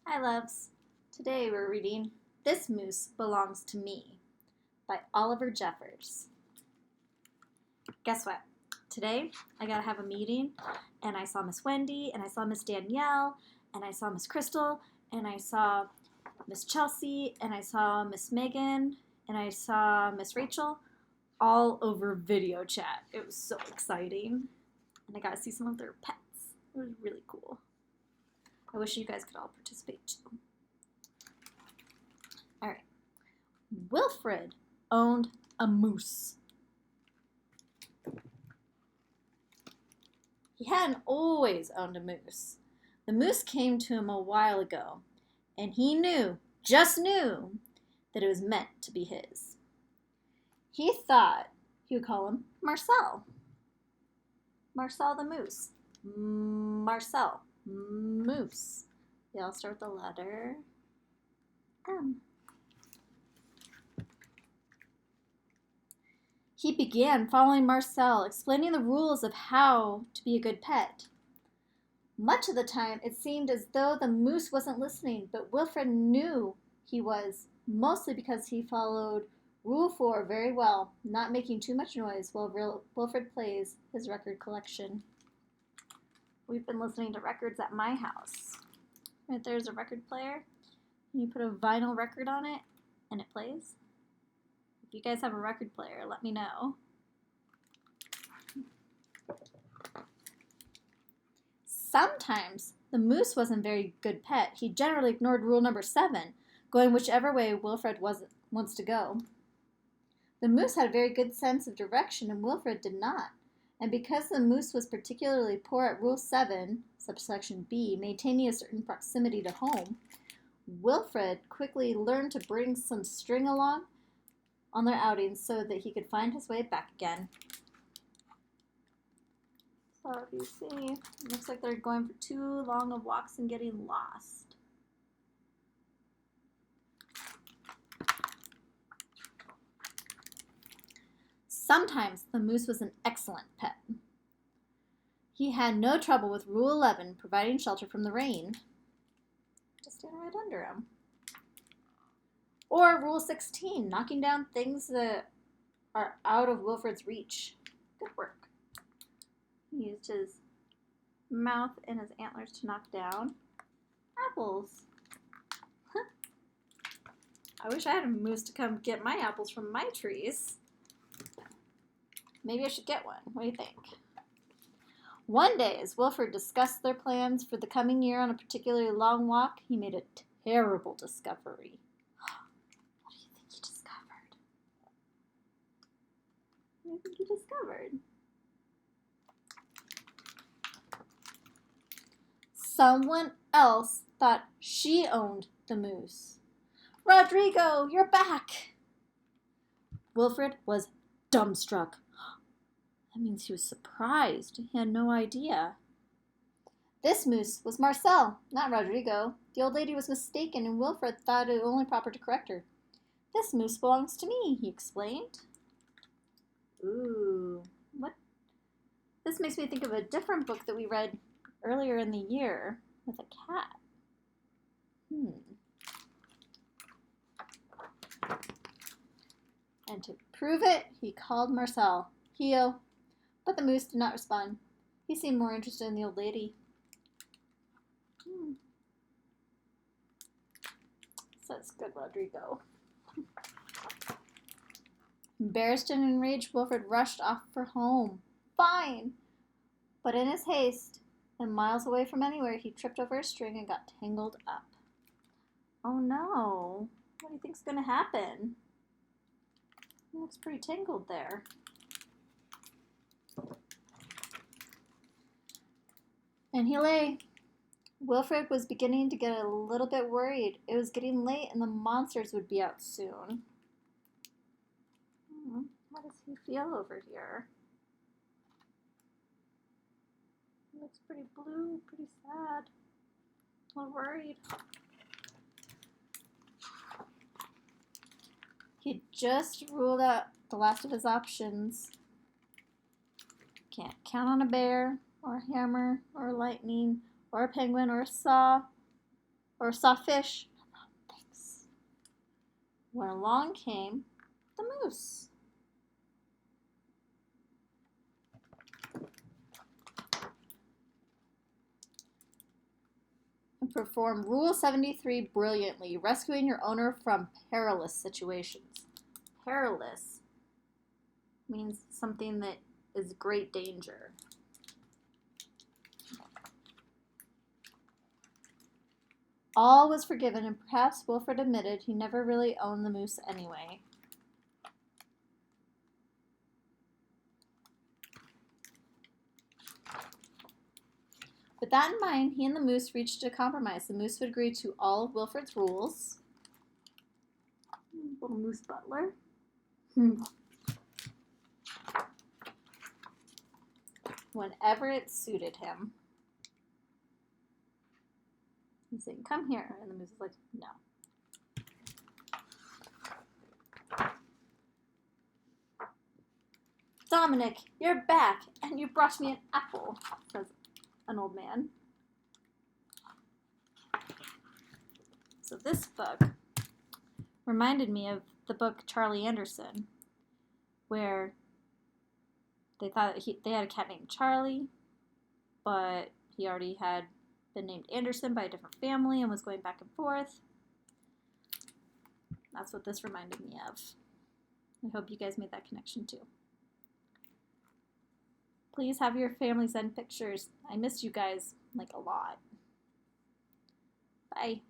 Hi, loves. Today we're reading This Moose Belongs to Me by Oliver Jeffers. Guess what? Today I gotta have a meeting, and I saw Miss Wendy, and I saw Miss Danielle, and I saw Miss Crystal, and I saw Miss Chelsea, and I saw Miss Megan, and I saw Miss Rachel, all over video chat. It was so exciting, and I got to see some of their pets. It was really cool. I wish you guys could all participate too. All right. Wilfred owned a moose. He hadn't always owned a moose. The moose came to him a while ago, and he just knew, that it was meant to be his. He thought he would call him Marcel. Marcel the moose. Marcel. Moose. They all start with the letter M. He began following Marcel, explaining the rules of how to be a good pet. Much of the time, it seemed as though the moose wasn't listening, but Wilfred knew he was, mostly because he followed Rule 4 very well, not making too much noise while Wilfred plays his record collection. We've been listening to records at my house. Right there's a record player, and you put a vinyl record on it, and it plays. If you guys have a record player, let me know. Sometimes the moose wasn't a very good pet. He generally ignored rule number 7, going whichever way Wilfred wants to go. The moose had a very good sense of direction, and Wilfred did not. And because the moose was particularly poor at rule 7, subsection B, maintaining a certain proximity to home, Wilfred quickly learned to bring some string along on their outings so that he could find his way back again. So if you see, it looks like they're going for too long of walks and getting lost. Sometimes the moose was an excellent pet. He had no trouble with Rule 11, providing shelter from the rain. Just stand right under him. Or Rule 16, knocking down things that are out of Wilfred's reach. Good work. He used his mouth and his antlers to knock down apples. I wish I had a moose to come get my apples from my trees. Maybe I should get one. What do you think? One day, as Wilfred discussed their plans for the coming year on a particularly long walk, he made a terrible discovery. What do you think he discovered? What do you think he discovered? Someone else thought she owned the moose. Rodrigo, you're back! Wilfred was dumbstruck. That means he was surprised. He had no idea. This moose was Marcel, not Rodrigo. The old lady was mistaken, and Wilfred thought it only proper to correct her. This moose belongs to me, he explained. Ooh, what? This makes me think of a different book that we read earlier in the year with a cat. And to prove it, he called Marcel. Heel. But the moose did not respond. He seemed more interested in the old lady. So it's good, Rodrigo. Embarrassed and enraged, Wilfred rushed off for home. Fine! But in his haste, and miles away from anywhere, he tripped over a string and got tangled up. Oh no! What do you think's going to happen? It looks pretty tangled there. And he lay. Wilfred was beginning to get a little bit worried. It was getting late and the monsters would be out soon. How does he feel over here? He looks pretty blue, pretty sad. A little worried. He just ruled out the last of his options. Can't count on a bear, or a hammer, or lightning, or a penguin, or a saw. or saw fish. Thanks. When along came the moose. And perform Rule 73 brilliantly, rescuing your owner from perilous situations. Perilous means something that is great danger. All was forgiven, and perhaps Wilfred admitted he never really owned the moose anyway. With that in mind, he and the moose reached a compromise. The moose would agree to all of Wilfred's rules. Little moose butler. Whenever it suited him. He's saying, come here. And the moose is like, no. Dominic, you're back, and you brought me an apple, says an old man. So this book reminded me of the book Charlie Anderson, where they thought they had a cat named Charlie, but he already had been named Anderson by a different family and was going back and forth. That's what this reminded me of. I hope you guys made that connection too. Please have your family send pictures. I miss you guys like a lot. Bye.